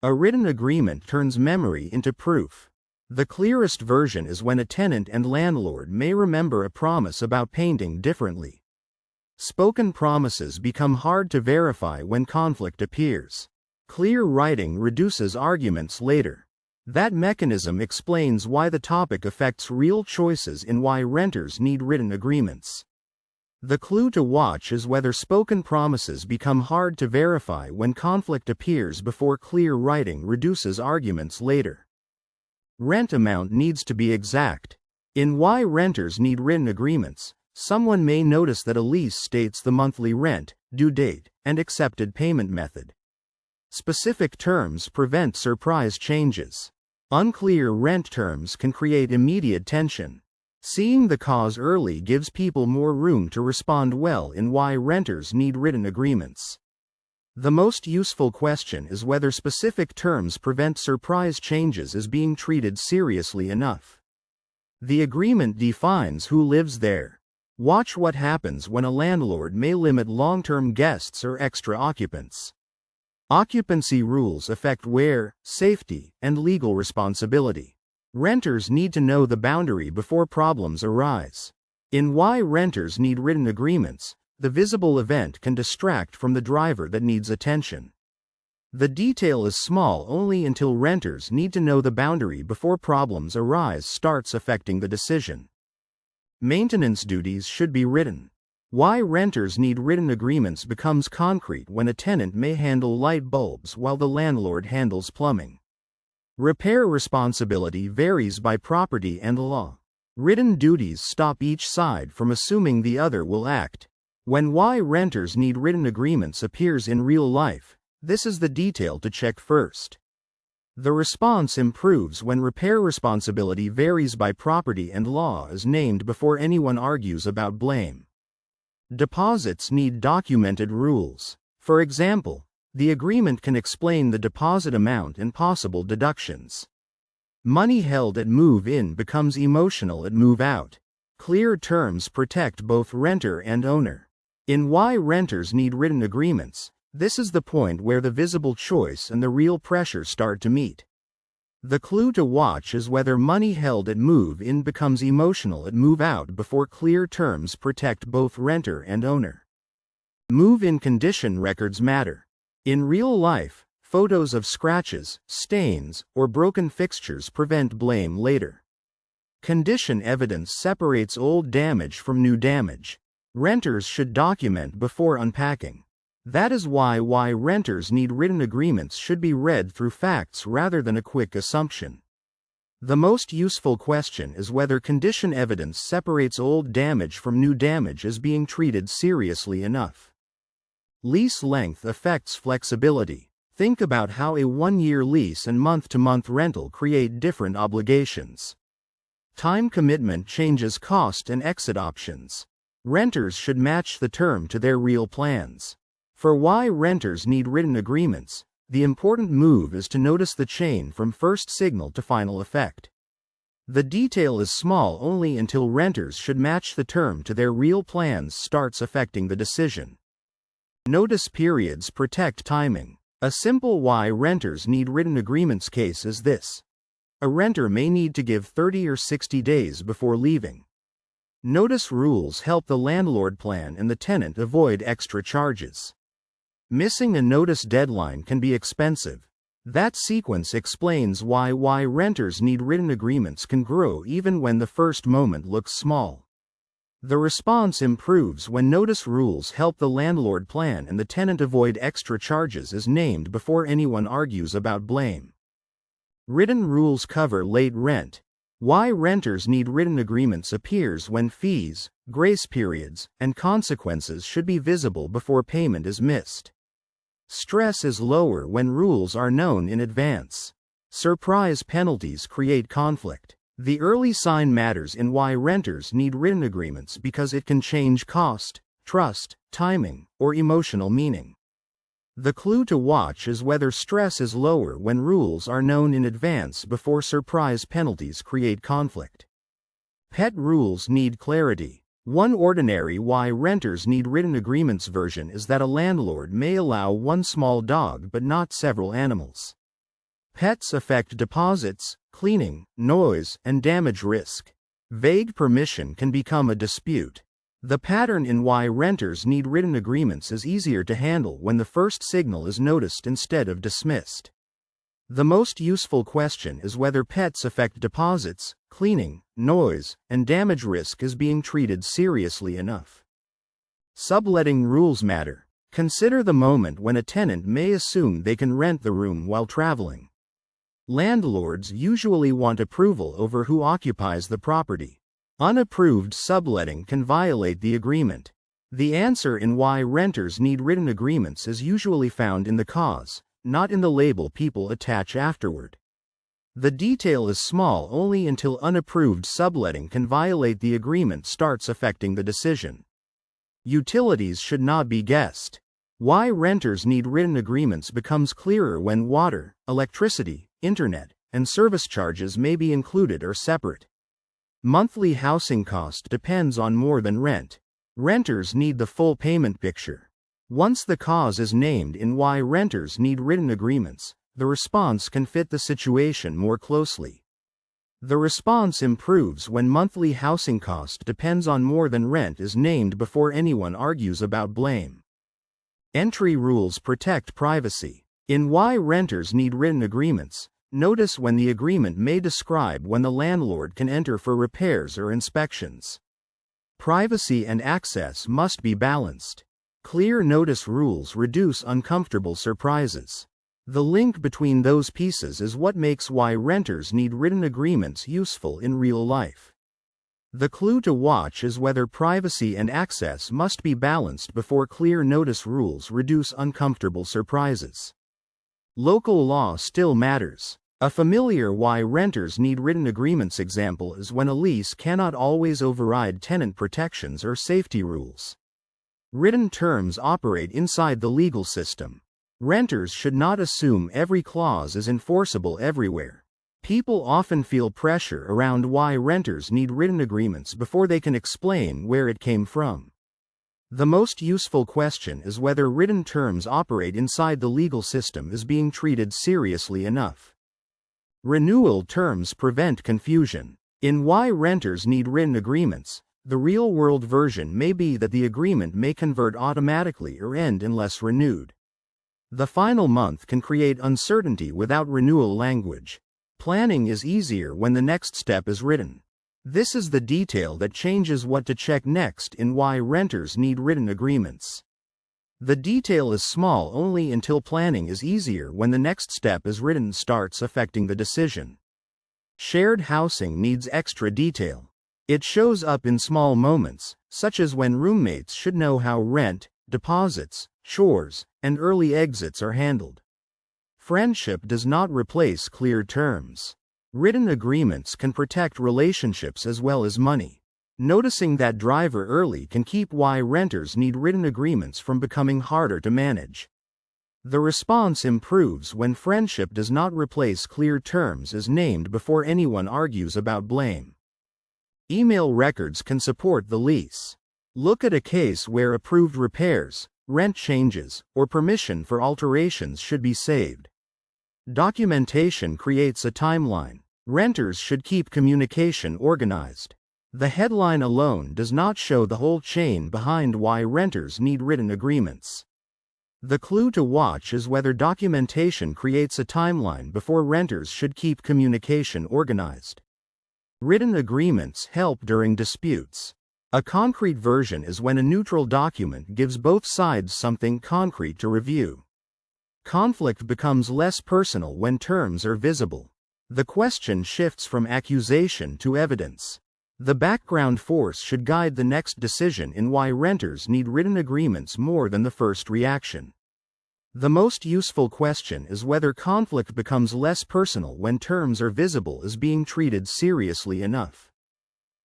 A written agreement turns memory into proof. The clearest version is when a tenant and landlord may remember a promise about painting differently. Spoken promises become hard to verify when conflict appears. Clear writing reduces arguments later. That mechanism explains why the topic affects real choices in why renters need written agreements. The clue to watch is whether spoken promises become hard to verify when conflict appears before clear writing reduces arguments later. Rent amount needs to be exact. In why renters need written agreements, someone may notice that a lease states the monthly rent, due date, and accepted payment method. Specific terms prevent surprise changes. Unclear rent terms can create immediate tension. Seeing the cause early gives people more room to respond well in why renters need written agreements. The most useful question is whether specific terms prevent surprise changes as being treated seriously enough. The agreement defines who lives there. Watch what happens when a landlord may limit long-term guests or extra occupants. Occupancy rules affect where, safety, and legal responsibility. Renters need to know the boundary before problems arise. In why renters need written agreements, the visible event can distract from the driver that needs attention. The detail is small only until renters need to know the boundary before problems arise starts affecting the decision. Maintenance duties should be written. Why renters need written agreements becomes concrete when a tenant may handle light bulbs while the landlord handles plumbing. Repair responsibility varies by property and law. Written duties stop each side from assuming the other will act. When why renters need written agreements appears in real life, this is the detail to check first. The response improves when repair responsibility varies by property and law is named before anyone argues about blame. Deposits need documented rules. For example, the agreement can explain the deposit amount and possible deductions. Money held at move-in becomes emotional at move-out. Clear terms protect both renter and owner. In why renters need written agreements, this is the point where the visible choice and the real pressure start to meet. The clue to watch is whether money held at move-in becomes emotional at move-out before clear terms protect both renter and owner. Move-in condition records matter. In real life, photos of scratches, stains, or broken fixtures prevent blame later. Condition evidence separates old damage from new damage. Renters should document before unpacking. That is why renters need written agreements should be read through facts rather than a quick assumption. The most useful question is whether condition evidence separates old damage from new damage as being treated seriously enough. Lease length affects flexibility. Think about how a one-year lease and month-to-month rental create different obligations. Time commitment changes cost and exit options. Renters should match the term to their real plans. For why renters need written agreements, the important move is to notice the chain from first signal to final effect. The detail is small only until renters should match the term to their real plans starts affecting the decision. Notice periods protect timing. A simple why renters need written agreements case is this. A renter may need to give 30 or 60 days before leaving. Notice rules help the landlord plan and the tenant avoid extra charges. Missing a notice deadline can be expensive. That sequence explains why renters need written agreements can grow even when the first moment looks small. The response improves when notice rules help the landlord plan and the tenant avoid extra charges is named before anyone argues about blame. Written rules cover late rent. Why renters need written agreements appears when fees, grace periods, and consequences should be visible before payment is missed. Stress is lower when rules are known in advance. Surprise penalties create conflict. The early sign matters in why renters need written agreements because it can change cost, trust, timing, or emotional meaning. The clue to watch is whether stress is lower when rules are known in advance before surprise penalties create conflict. Pet rules need clarity. One ordinary why renters need written agreements version is that a landlord may allow one small dog but not several animals. Pets affect deposits, cleaning, noise, and damage risk. Vague permission can become a dispute. The pattern in why renters need written agreements is easier to handle when the first signal is noticed instead of dismissed. The most useful question is whether pets affect deposits, cleaning, noise, and damage risk is being treated seriously enough. Subletting rules matter. Consider the moment when a tenant may assume they can rent the room while traveling. Landlords usually want approval over who occupies the property. Unapproved subletting can violate the agreement. The answer in why renters need written agreements is usually found in the cause, not in the label people attach afterward. The detail is small only until unapproved subletting can violate the agreement starts affecting the decision. Utilities should not be guessed. Why renters need written agreements becomes clearer when water, electricity, internet, and service charges may be included or separate. Monthly housing cost depends on more than rent. Renters need the full payment picture. Once the cause is named in why renters need written agreements, the response can fit the situation more closely. The response improves when monthly housing cost depends on more than rent is named before anyone argues about blame. Entry rules protect privacy. In why renters need written agreements, notice when the agreement may describe when the landlord can enter for repairs or inspections. Privacy and access must be balanced. Clear notice rules reduce uncomfortable surprises. The link between those pieces is what makes why renters need written agreements useful in real life. The clue to watch is whether privacy and access must be balanced before clear notice rules reduce uncomfortable surprises. Local law still matters. A familiar why renters need written agreements example is when a lease cannot always override tenant protections or safety rules. Written terms operate inside the legal system. Renters should not assume every clause is enforceable everywhere. People often feel pressure around why renters need written agreements before they can explain where it came from. The most useful question is whether written terms operate inside the legal system is being treated seriously enough. Renewal terms prevent confusion. In why renters need written agreements, the real-world version may be that the agreement may convert automatically or end unless renewed. The final month can create uncertainty without renewal language. Planning is easier when the next step is written. This is the detail that changes what to check next in why renters need written agreements. The detail is small only until planning is easier when the next step is written starts affecting the decision. Shared housing needs extra detail. It shows up in small moments, such as when roommates should know how rent, deposits, chores, and early exits are handled. Friendship does not replace clear terms. Written agreements can protect relationships as well as money. Noticing that driver early can keep why renters need written agreements from becoming harder to manage. The response improves when friendship does not replace clear terms as named before anyone argues about blame. Email records can support the lease. Look at a case where approved repairs, rent changes, or permission for alterations should be saved. Documentation creates a timeline. Renters should keep communication organized. The headline alone does not show the whole chain behind why renters need written agreements. The clue to watch is whether documentation creates a timeline before renters should keep communication organized. Written agreements help during disputes. A concrete version is when a neutral document gives both sides something concrete to review. Conflict becomes less personal when terms are visible. The question shifts from accusation to evidence. The background force should guide the next decision in why renters need written agreements more than the first reaction. The most useful question is whether conflict becomes less personal when terms are visible as being treated seriously enough.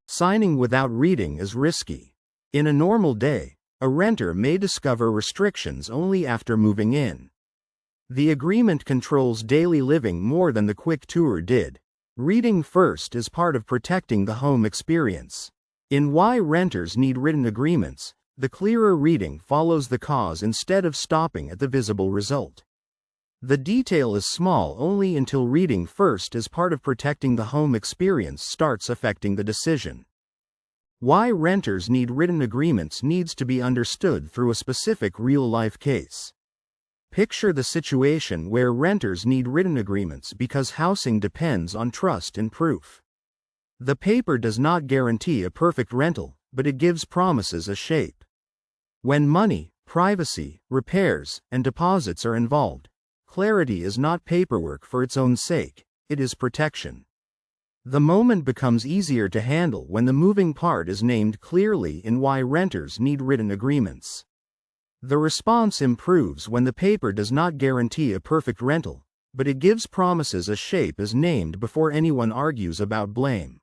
Signing without reading is risky. In a normal day, a renter may discover restrictions only after moving in. The agreement controls daily living more than the quick tour did. Reading first is part of protecting the home experience. In why renters need written agreements, the clearer reading follows the cause instead of stopping at the visible result. The detail is small only until reading first as part of protecting the home experience starts affecting the decision. Why renters need written agreements needs to be understood through a specific real-life case. Picture the situation where renters need written agreements because housing depends on trust and proof. The paper does not guarantee a perfect rental, but it gives promises a shape. When money, privacy, repairs, and deposits are involved, clarity is not paperwork for its own sake, it is protection. The moment becomes easier to handle when the moving part is named clearly in why renters need written agreements. The response improves when the paper does not guarantee a perfect rental, but it gives promises a shape as named before anyone argues about blame.